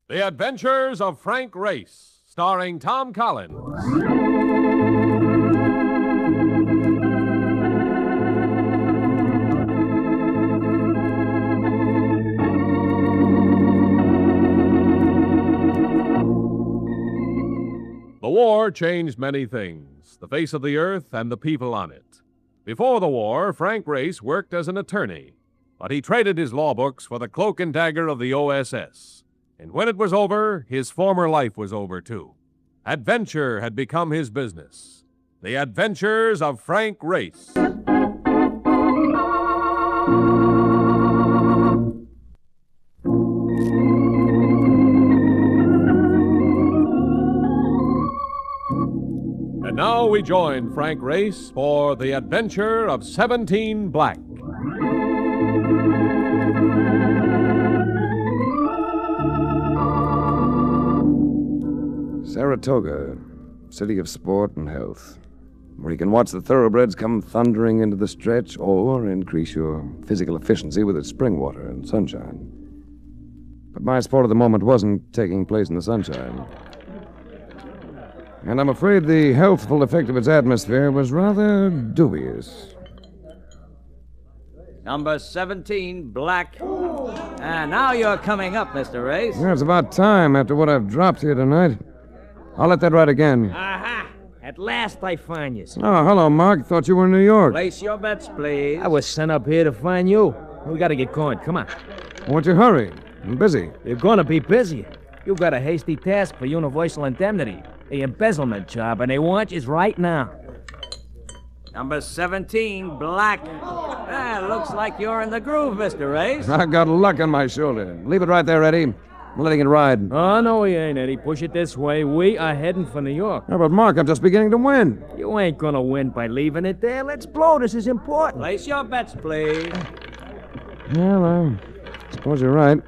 The Adventures of Frank Race, starring Tom Collins. The war changed many things, the face of the earth and the people on it. Before the war, Frank Race worked as an attorney, but he traded his law books for the cloak-and-dagger of the OSS. And when it was over, his former life was over, too. Adventure had become his business. The Adventures of Frank Race. And now we join Frank Race for The Adventure of 17 Black. Saratoga, city of sport and health, where you can watch the thoroughbreds come thundering into the stretch or increase your physical efficiency with its spring water and sunshine. But my sport of the moment wasn't taking place in the sunshine. And I'm afraid the healthful effect of its atmosphere was rather dubious. Number 17, Black. And now you're coming up, Mr. Race. Yeah, it's about time after what I've dropped here tonight. I'll let that ride again. Aha! At last I find you. Oh, hello, Mark. Thought you were in New York. Place your bets, please. I was sent up here to find you. We gotta get going. Come on. Won't you hurry? I'm busy. You're gonna be busy. You got a hasty task for Universal Indemnity. The embezzlement job, and they want you right now. Number 17, Black. Looks like you're in the groove, Mr. Race. I got luck on my shoulder. Leave it right there, Eddie. I'm letting it ride. Oh, no, we ain't, Eddie. Push it this way. We are heading for New York. Yeah, but Mark, I'm just beginning to win. You ain't gonna win by leaving it there. Let's blow. This is important. Place your bets, please. Well, I suppose you're right.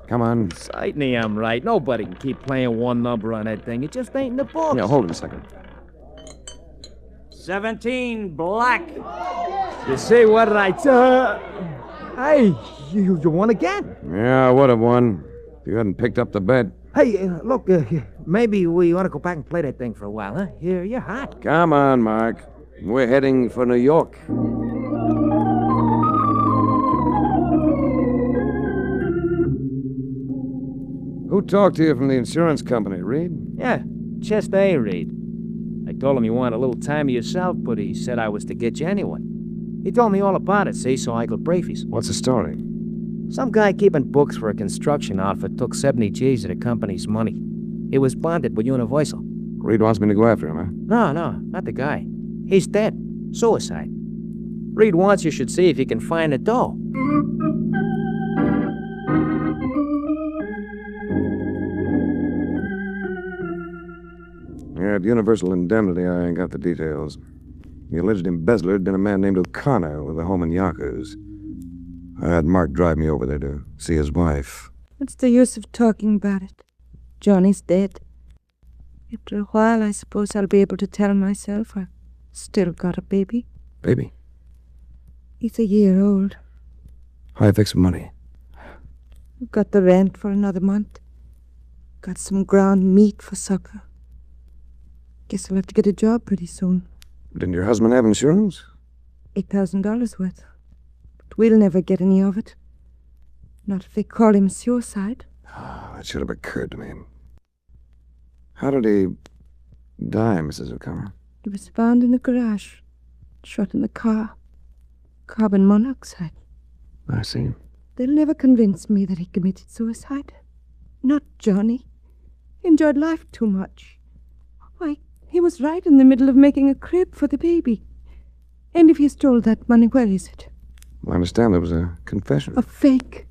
Come on. Certainly I'm right. Nobody can keep playing one number on that thing. It just ain't in the books. Yeah, hold it a second. 17, Black. You see what I tell? Hey, you won again. Yeah, I would have won if you hadn't picked up the bet. Hey, look, maybe we ought to go back and play that thing for a while, huh? You're hot. Come on, Mark. We're heading for New York. Who talked to you from the insurance company, Reed? Yeah, Chester A. Reed. I told him you wanted a little time to yourself, but he said I was to get you anyway. He told me all about it, see, so I could brief you. What's the story? Some guy keeping books for a construction outfit took 70 G's of the company's money. He was bonded with Universal. Reed wants me to go after him, huh? No, not the guy. He's dead. Suicide. Reed wants you should see if you can find the dough. Yeah, at Universal Indemnity, I ain't got the details. The alleged embezzler had been a man named O'Connor with a home in Yonkers. I had Mark drive me over there to see his wife. What's the use of talking about it? Johnny's dead. After a while, I suppose I'll be able to tell myself I've still got a baby. Baby? He's a year old. How you fix money? We've got the rent for another month. Got some ground meat for supper. Guess I'll have to get a job pretty soon. Didn't your husband have insurance? $8,000 worth. But we'll never get any of it. Not if they call him suicide. Oh, that should have occurred to me. How did he die, Mrs. O'Connor? He was found in the garage. Shot in the car. Carbon monoxide. I see. They'll never convince me that he committed suicide. Not Johnny. He enjoyed life too much. Why, he was right in the middle of making a crib for the baby. And if he stole that money, where is it? Well, I understand there was a confession. A fake.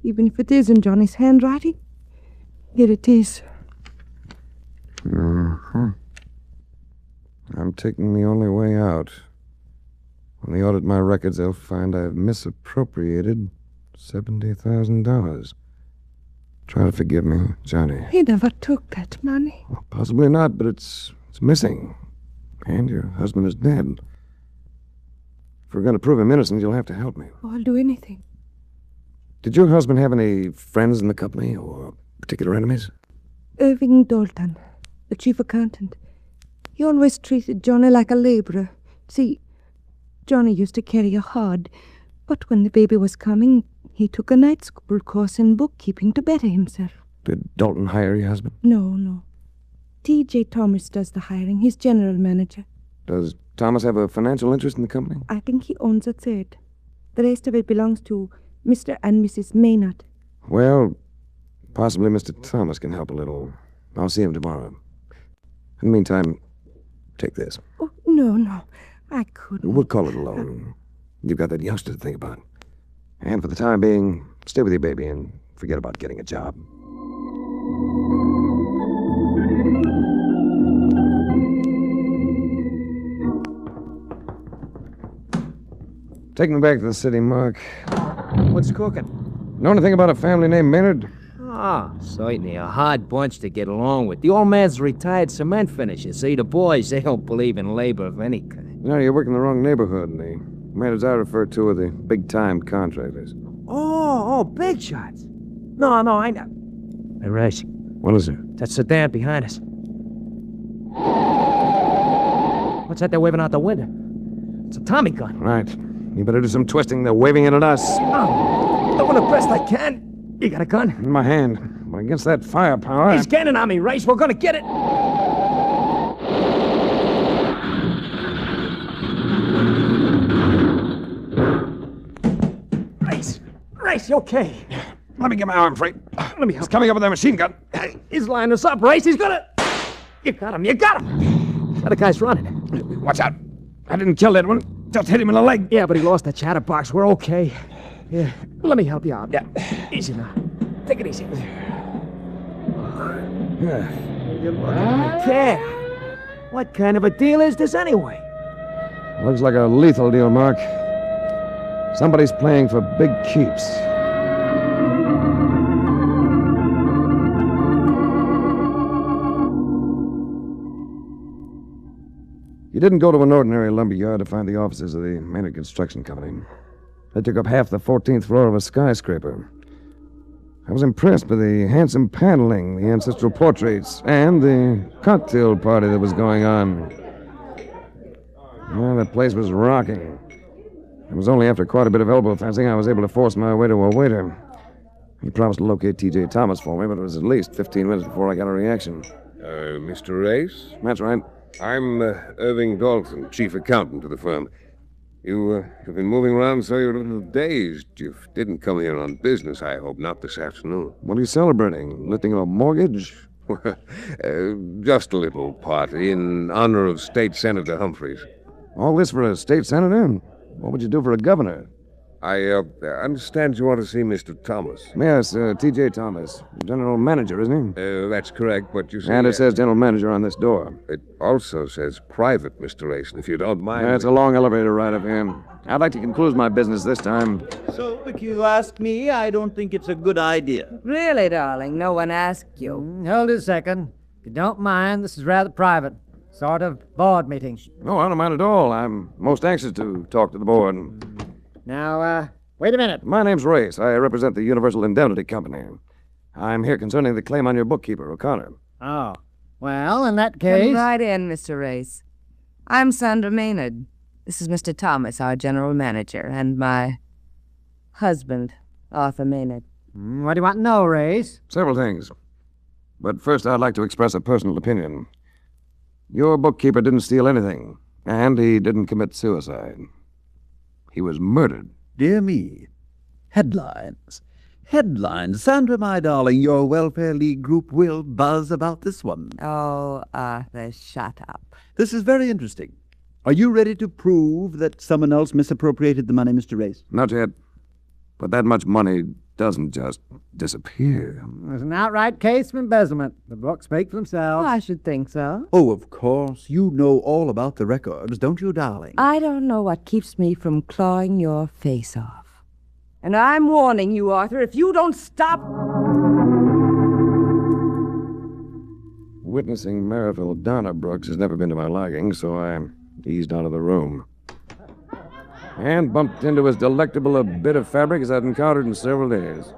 Even if it is in Johnny's handwriting. Here it is. Mm-hmm. I'm taking the only way out. When they audit my records, they'll find I've misappropriated $70,000. Try to forgive me, Johnny. He never took that money. Well, possibly not, but it's missing. And your husband is dead. If we're going to prove him innocent, you'll have to help me. Oh, I'll do anything. Did your husband have any friends in the company or Particular enemies? Irving Dalton, the chief accountant. He always treated Johnny like a laborer. See, Johnny used to carry a hod, but when the baby was coming, he took a night school course in bookkeeping to better himself. Did Dalton hire your husband? No. T.J. Thomas does the hiring. He's general manager. Does Thomas have a financial interest in the company? I think he owns a third. The rest of it belongs to Mr. and Mrs. Maynard. Well, possibly Mr. Thomas can help a little. I'll see him tomorrow. In the meantime, take this. Oh, no. I couldn't. We'll call it a loan. You've got that youngster to think about. And for the time being, stay with your baby and forget about getting a job. Take me back to the city, Mark. What's cooking? Know anything about a family named Maynard? Certainly a hard bunch to get along with. The old man's a retired cement finisher. See, the boys, they don't believe in labor of any kind. No, you're working in the wrong neighborhood. The Maynards I refer to are the big-time contractors. Oh, big shots. No, I know. Hey, Race, What is it? that sedan behind us. What's that they're waving out the window? It's a Tommy gun. Right. You better do some twisting. They're waving it at us. Oh, doing the best I can. You got a gun? In my hand. But against that firepower... He's gaining on me, Race. We're gonna get it. Race, you okay? Let me get my arm free. Let me help. He's coming up with that machine gun. He's lining us up, Race. He's gonna... You got him. The other guy's running. Watch out. I didn't kill that one. Just hit him in the leg. Yeah, but he lost the chatterbox. We're okay. Yeah, let me help you out. Yeah. Easy now. Take it easy. There. What kind of a deal is this anyway? Looks like a lethal deal, Mark. Somebody's playing for big keeps. You didn't go to an ordinary lumber yard to find the offices of the Maynard Construction Company. They took up half the 14th floor of a skyscraper. I was impressed by the handsome paneling, the ancestral portraits, and the cocktail party that was going on. Well, the place was rocking. It was only after quite a bit of elbow fencing I was able to force my way to a waiter. He promised to locate T.J. Thomas for me, but it was at least 15 minutes before I got a reaction. Mr. Race? That's right. I'm Irving Dalton, chief accountant of the firm. You have been moving around so you're a little dazed. You didn't come here on business, I hope, not this afternoon. What are you celebrating? Lifting a mortgage? Just a little party in honor of State Senator Humphreys. All this for a state senator? What would you do for a governor? I understand you want to see Mr. Thomas. Yes, T.J. Thomas. General manager, isn't he? That's correct, but you see... And it says general manager on this door. It also says private, Mr. Race, if you don't mind. That's a long elevator ride up here. I'd like to conclude my business this time. So, if you ask me, I don't think it's a good idea. Really, darling, no one asked you. Hold it a second. If you don't mind, this is rather private. Sort of board meeting. No, I don't mind at all. I'm most anxious to talk to the board. Now, wait a minute. My name's Race. I represent the Universal Indemnity Company. I'm here concerning the claim on your bookkeeper, O'Connor. Oh. Well, in that Come case... right in, Mr. Race. I'm Sandra Maynard. This is Mr. Thomas, our general manager, and my husband, Arthur Maynard. What do you want to know, Race? Several things. But first, I'd like to express a personal opinion. Your bookkeeper didn't steal anything, and he didn't commit suicide. He was murdered. Dear me. Headlines. Headlines. Sandra, my darling, your Welfare League group will buzz about this one. Oh, Arthur, shut up. This is very interesting. Are you ready to prove that someone else misappropriated the money, Mr. Race? Not yet. But that much money doesn't just disappear. There's an outright case of embezzlement. The books speak for themselves. I should think so. Oh, of course. You know all about the records, don't you, darling? I don't know what keeps me from clawing your face off. And I'm warning you, Arthur, if you don't stop... Witnessing Maryville Donna Brooks has never been to my liking, so I eased out of the room. And bumped into as delectable a bit of fabric as I'd encountered in several days.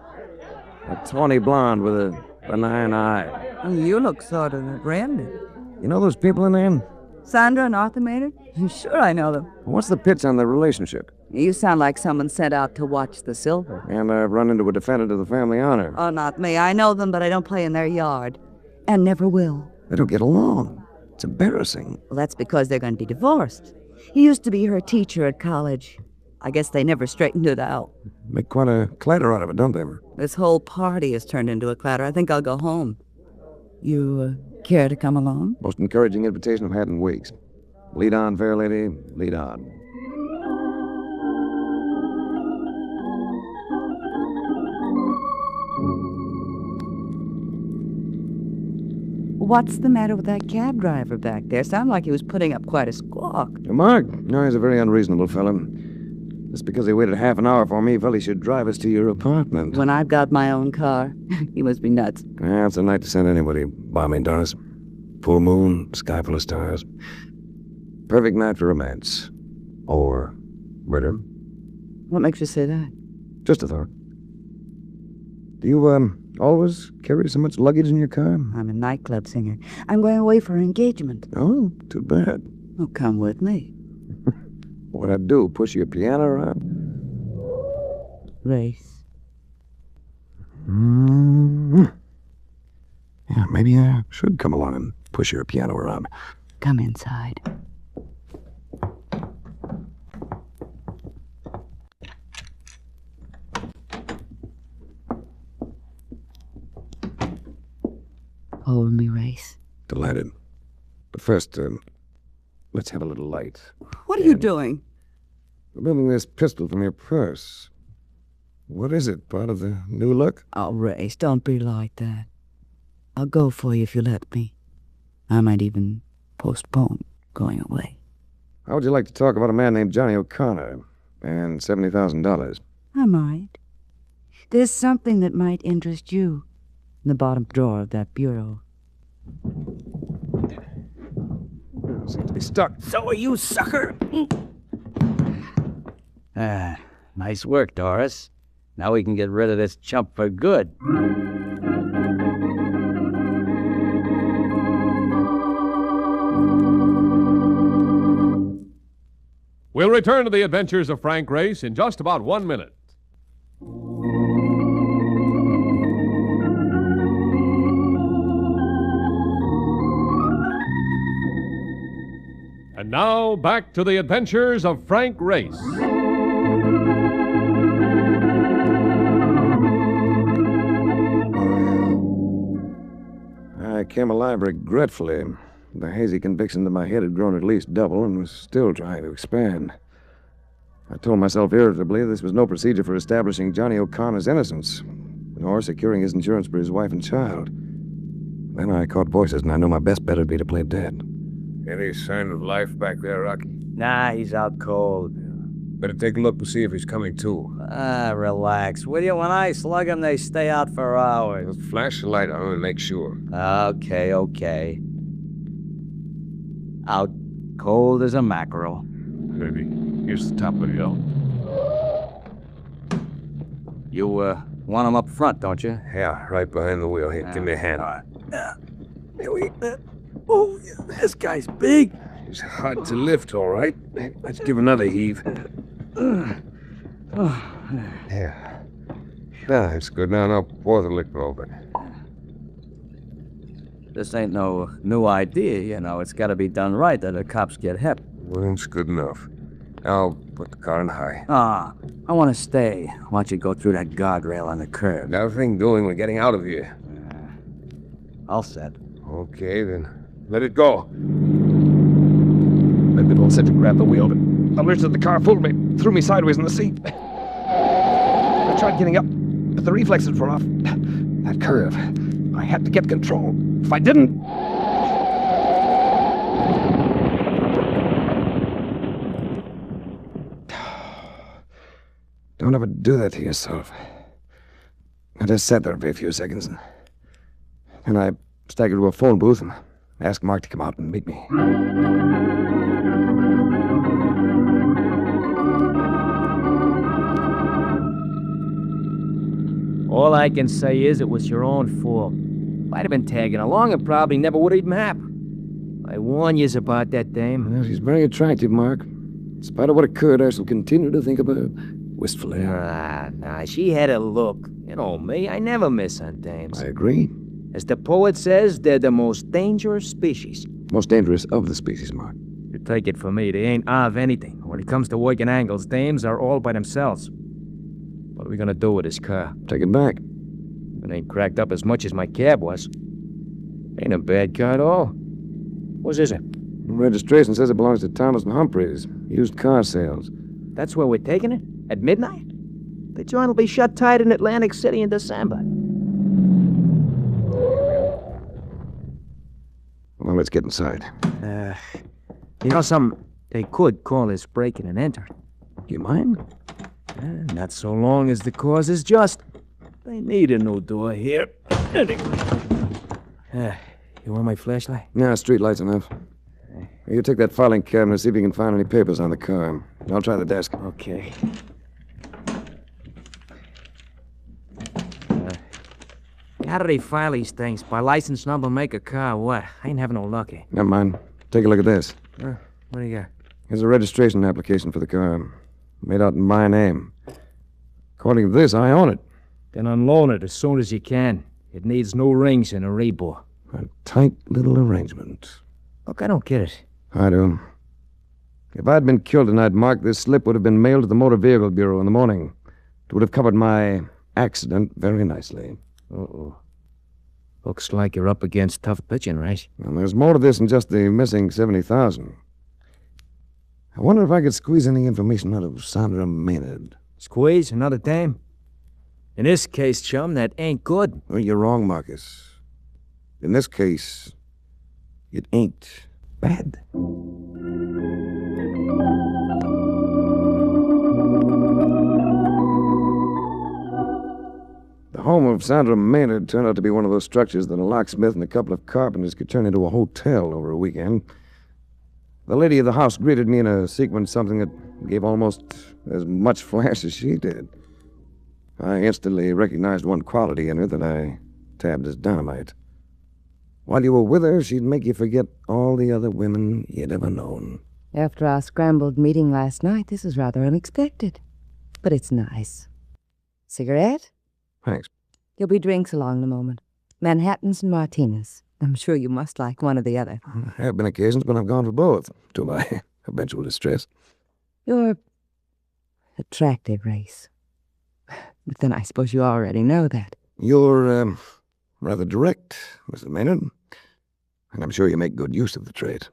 A tawny blonde with a Benign eye. You look sort of branded. You know those people in there? Sandra and Arthur Maynard? Sure, I know them. What's the pitch on the relationship? You sound like someone sent out to watch the silver. And I've run into a defendant of the family honor. Oh, not me. I know them, but I don't play in their yard. And never will. They don't get along. It's embarrassing. Well, that's because they're going to be divorced. He used to be her teacher at college. I guess they never straightened it out. Make quite a clatter out of it, don't they? This whole party has turned into a clatter. I think I'll go home. You care to come along? Most encouraging invitation I've had in weeks. Lead on, fair lady, lead on. What's the matter with that cab driver back there? Sounded like he was putting up quite a squawk. Mark? No, he's a very unreasonable fellow. Just because he waited half an hour for me, he felt he should drive us to your apartment. When I've got my own car, he must be nuts. Yeah, it's a night to send anybody by me, Doris. Full moon, sky full of stars. Perfect night for romance. Or murder. What makes you say that? Just a thought. Do you, always carry so much luggage in your car? I'm a nightclub singer. I'm going away for an engagement. Oh, too bad. Oh, come with me. What'd I do, push your piano around? Race. Yeah, maybe I should come along and push your piano around. Come inside. Hold me, Race. Delighted. But first, let's have a little light. What are you doing? Removing this pistol from your purse. What is it? Part of the new look? Oh, Race, don't be like that. I'll go for you if you let me. I might even postpone going away. How would you like to talk about a man named Johnny O'Connor and $70,000? I might. There's something that might interest you in the bottom drawer of that bureau. Seems to be stuck. So are you, sucker! Nice work, Doris. Now we can get rid of this chump for good. We'll return to the adventures of Frank Race in just about 1 minute. And now, back to the adventures of Frank Race. I came alive regretfully. The hazy conviction that my head had grown at least double and was still trying to expand. I told myself irritably this was no procedure for establishing Johnny O'Connor's innocence, nor securing his insurance for his wife and child. Then I caught voices, and I knew my best bet would be to play dead. Any sign of life back there, Rocky? Nah, he's out cold. Better take a look to see if he's coming to. Relax. Will you? When I slug them, they stay out for hours. Just flash the light on him and make sure. Okay. Out cold as a mackerel. Maybe. Here's the top of the hill. You, want them up front, don't you? Yeah, right behind the wheel. Here, give me a hand. All right. Here we... oh, this guy's big. He's hard to lift, all right. Let's give another heave. Yeah. That's good. Now pour the liquor over it. This ain't no new idea, you know. It's got to be done right that the cops get hip. Well, that's good enough. Now put the car in high. I want to stay. Why don't you go through that guardrail on the curb? Nothing doing. We're getting out of here. All set. Okay, then let it go. I'd been all set to grab the wheel, but the lurch of the car fooled me, threw me sideways in the seat. I tried getting up, but the reflexes were off. That curve. I had to get control. If I didn't... Don't ever do that to yourself. I just sat there for a few seconds, and I staggered to a phone booth and asked Mark to come out and meet me. All I can say is it was your own fault. If I'd have been tagging along, it probably never would have even happened. I warn yous about that dame. Well, she's very attractive, Mark. In spite of what occurred, I shall continue to think of her wistfully. Nah, she had a look. You know me, I never miss on dames. I agree. As the poet says, they're the most dangerous species. Most dangerous of the species, Mark. You take it from me, they ain't of anything. When it comes to working angles, dames are all by themselves. What are we gonna do with this car? Take it back. It ain't cracked up as much as my cab was. Ain't a bad car at all. Whose is it? The registration says it belongs to Thomas and Humphreys. Used car sales. That's where we're taking it? At midnight? The joint will be shut tight in Atlantic City in December. Well, let's get inside. You know something? They could call this breaking and entering. You mind? Not so long as the cause is just. They need a new door here. Anyway. You want my flashlight? Yeah, street light's enough. You take that filing cabinet, see if you can find any papers on the car. I'll try the desk. Okay. How do they file these things? By license number, make a car, what? I ain't having no luck here. Never mind. Take a look at this. What do you got? Here's a registration application for the car. Made out in my name. According to this, I own it. Then unload it as soon as you can. It needs new rings and a rebore. A tight little arrangement. Look, I don't get it. I do. If I'd been killed tonight, Mark, this slip would have been mailed to the Motor Vehicle Bureau in the morning. It would have covered my accident very nicely. Uh-oh. Looks like you're up against tough pitching, right? Well, there's more to this than just the missing $70,000. I wonder if I could squeeze any information out of Sandra Maynard. Squeeze another dame? In this case, chum, that ain't good. Well, you're wrong, Marcus. In this case, it ain't bad. The home of Sandra Maynard turned out to be one of those structures that a locksmith and a couple of carpenters could turn into a hotel over a weekend. The lady of the house greeted me in a sequence, something that gave almost as much flash as she did. I instantly recognized one quality in her that I tabbed as dynamite. While you were with her, she'd make you forget all the other women you'd ever known. After our scrambled meeting last night, this is rather unexpected. But it's nice. Cigarette? Thanks. There'll be drinks along the moment. Manhattans and martinis. I'm sure you must like one or the other. There have been occasions when I've gone for both, to my eventual distress. You're attractive, Race. But then I suppose you already know that. You're, rather direct, Mrs. Maynard. And I'm sure you make good use of the trait.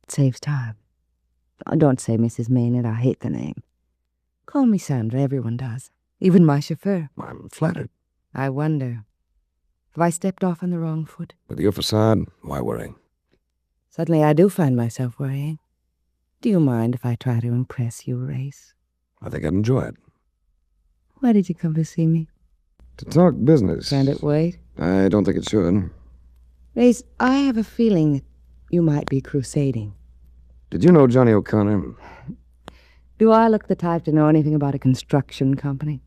It saves time. Oh, don't say Mrs. Maynard. I hate the name. Call me Sandra. Everyone does. Even my chauffeur. I'm flattered. I wonder. Have I stepped off on the wrong foot? With your facade, why worry? Suddenly I do find myself worrying. Do you mind if I try to impress you, Race? I think I'd enjoy it. Why did you come to see me? To talk business. Can it wait? I don't think it should. Race, I have a feeling that you might be crusading. Did you know Johnny O'Connor? Do I look the type to know anything about a construction company?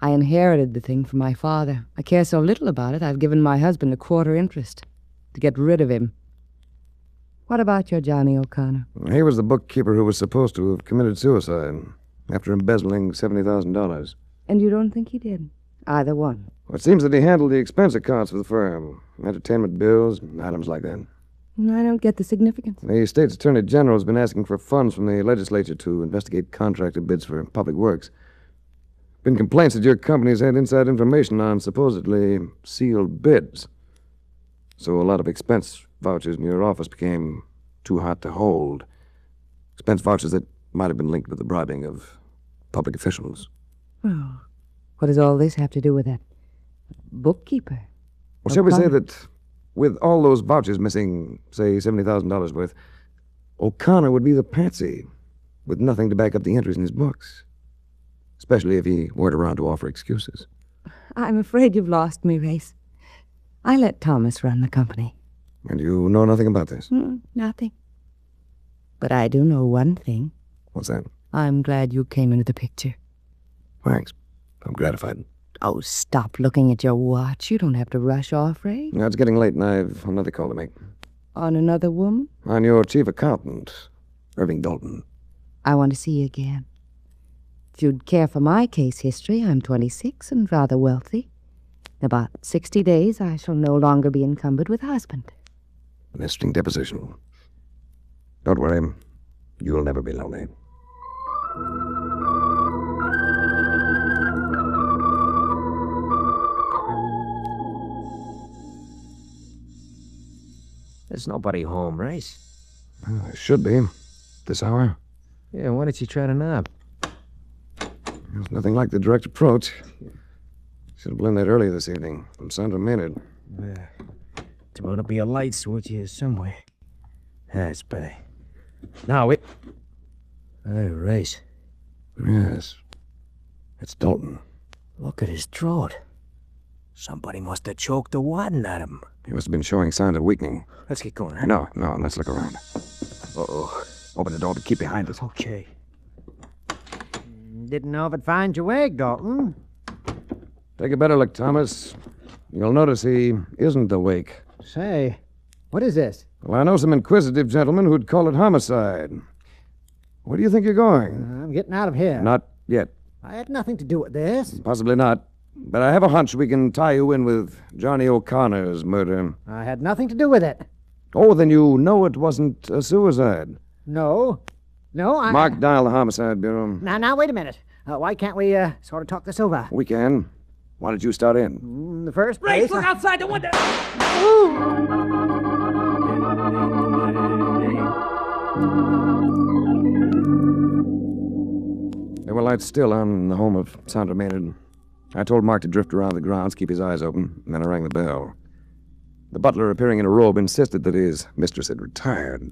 I inherited the thing from my father. I care so little about it, I've given my husband a quarter interest to get rid of him. What about your Johnny O'Connor? He was the bookkeeper who was supposed to have committed suicide after embezzling $70,000. And you don't think he did? Either one? Well, it seems that he handled the expense accounts for the firm. Entertainment bills, items like that. I don't get the significance. The state's attorney general has been asking for funds from the legislature to investigate contractor bids for public works. Been complaints that your company's had inside information on supposedly sealed bids. So a lot of expense vouchers in your office became too hot to hold. Expense vouchers that might have been linked with the bribing of public officials. Well, what does all this have to do with that bookkeeper? Well, shall we say that with all those vouchers missing, say, $70,000 worth, O'Connor would be the patsy with nothing to back up the entries in his books. Especially if he weren't around to offer excuses. I'm afraid you've lost me, Race. I let Thomas run the company. And you know nothing about this? Nothing. But I do know one thing. What's that? I'm glad you came into the picture. Thanks. I'm gratified. Oh, stop looking at your watch. You don't have to rush off, Ray. Now, it's getting late, and I've another call to make. On another woman? On your chief accountant, Irving Dalton. I want to see you again. If you'd care for my case history, I'm 26 and rather wealthy. In about 60 days, I shall no longer be encumbered with a husband. An interesting deposition. Don't worry. You'll never be lonely. There's nobody home, Race. There should be. This hour. Yeah, why did you try to knock? There's nothing like the direct approach. Should have learned that earlier this evening from Sandra Maynard. There ought to be a light switch here somewhere. That's better. Now it. Hey, Race. Yes. It's Dalton. Look at his throat. Somebody must have choked the wadding at him. He must have been showing signs of weakening. Let's get going, huh? No, let's look around. Uh-oh. Open the door, but keep behind us. Okay. Didn't know if it'd find your wig, Dalton. Take a better look, Thomas. You'll notice he isn't awake. Say, what is this? Well, I know some inquisitive gentlemen who'd call it homicide. Where do you think you're going? I'm getting out of here. Not yet. I had nothing to do with this. Possibly not. But I have a hunch we can tie you in with Johnny O'Connor's murder. I had nothing to do with it. Oh, then you know it wasn't a suicide. No, I... Mark dial the homicide bureau. Now, wait a minute. Why can't we sort of talk this over? We can. Why don't you start in? In the first place... Race, look outside the window! There were lights still on in the home of Sandra Maynard. I told Mark to drift around the grounds, keep his eyes open, and then I rang the bell. The butler, appearing in a robe, insisted that his mistress had retired.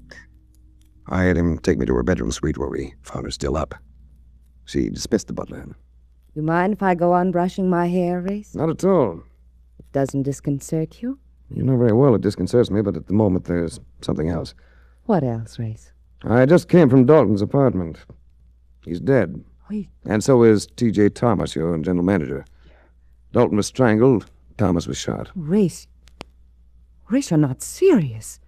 I had him take me to her bedroom suite where we found her still up. She dismissed the butler. You mind if I go on brushing my hair, Race? Not at all. It doesn't disconcert you? You know very well it disconcerts me, but at the moment there's something else. What else, Race? I just came from Dalton's apartment. He's dead. Wait. And so is T.J. Thomas, your general manager. Dalton was strangled. Thomas was shot. Race, you're not serious.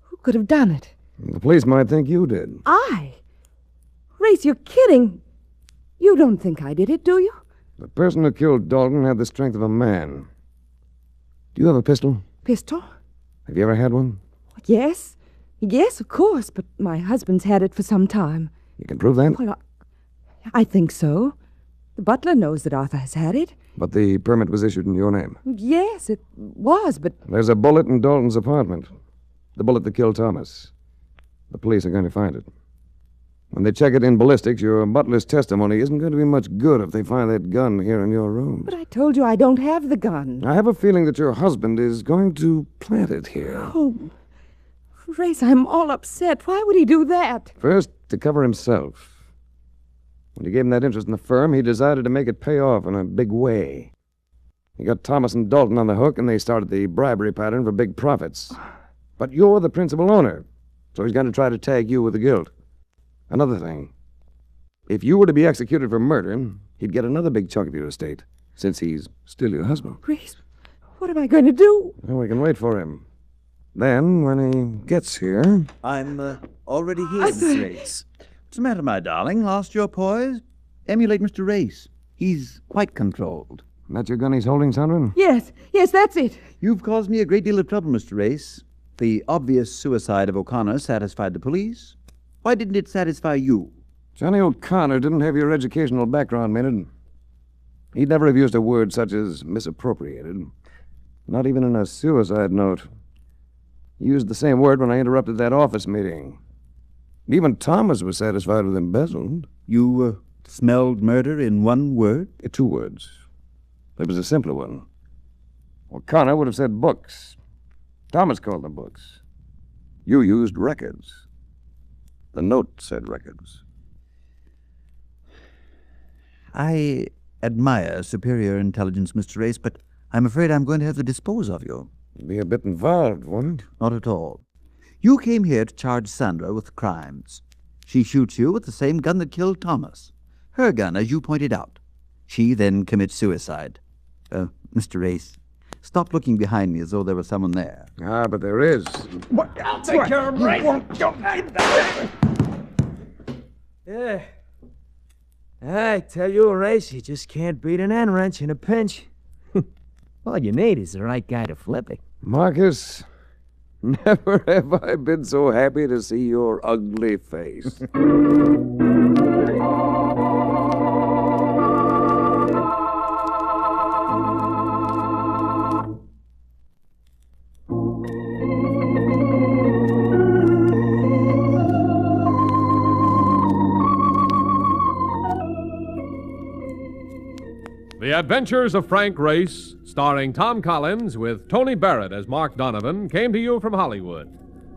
Who could have done it? The police might think you did. I? Race, you're kidding. You don't think I did it, do you? The person who killed Dalton had the strength of a man. Do you have a pistol? Pistol? Have you ever had one? Yes. Yes, of course, but my husband's had it for some time. You can prove that? Well, I think so. The butler knows that Arthur has had it. But the permit was issued in your name. Yes, it was, but... There's a bullet in Dalton's apartment. The bullet that killed Thomas. The police are going to find it. When they check it in ballistics, your butler's testimony isn't going to be much good if they find that gun here in your room. But I told you I don't have the gun. I have a feeling that your husband is going to plant it here. Oh, Race, I'm all upset. Why would he do that? First, to cover himself. When you gave him that interest in the firm, he decided to make it pay off in a big way. He got Thomas and Dalton on the hook, and they started the bribery pattern for big profits. But you're the principal owner, so he's going to try to tag you with the guilt. Another thing, if you were to be executed for murder, he'd get another big chunk of your estate, since he's still your husband. Race, what am I going to do? Well, we can wait for him. Then, when he gets here... I'm already here, Miss Race. What's the matter, my darling? Lost your poise? Emulate Mr. Race. He's quite controlled. That your gun he's holding, Sandra? Yes, that's it. You've caused me a great deal of trouble, Mr. Race. The obvious suicide of O'Connor satisfied the police. Why didn't it satisfy you? Johnny O'Connor didn't have your educational background, Maynard. He'd never have used a word such as misappropriated. Not even in a suicide note. He used the same word when I interrupted that office meeting. Even Thomas was satisfied with embezzled. You smelled murder in one word? 2 words. It was a simpler one. O'Connor would have said books. Thomas called them books. You used records. The note said records. I admire superior intelligence, Mr. Race, but I'm afraid I'm going to have to dispose of you. Be a bit involved, wouldn't? Not at all. You came here to charge Sandra with crimes. She shoots you with the same gun that killed Thomas. Her gun, as you pointed out. She then commits suicide. Mr. Race, stop looking behind me as though there was someone there. Ah, but there is. I'll take care of Race. Yeah. I tell you, Race, you just can't beat an end wrench in a pinch. All you need is the right guy to flip it. Marcus, never have I been so happy to see your ugly face. The Adventures of Frank Race, starring Tom Collins with Tony Barrett as Mark Donovan, came to you from Hollywood.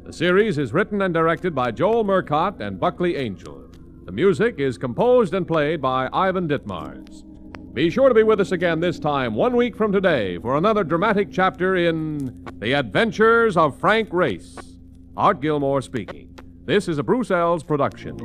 The series is written and directed by Joel Murcott and Buckley Angel. The music is composed and played by Ivan Ditmars. Be sure to be with us again this time 1 week from today for another dramatic chapter in The Adventures of Frank Race. Art Gilmore speaking. This is a Bruce Eells production.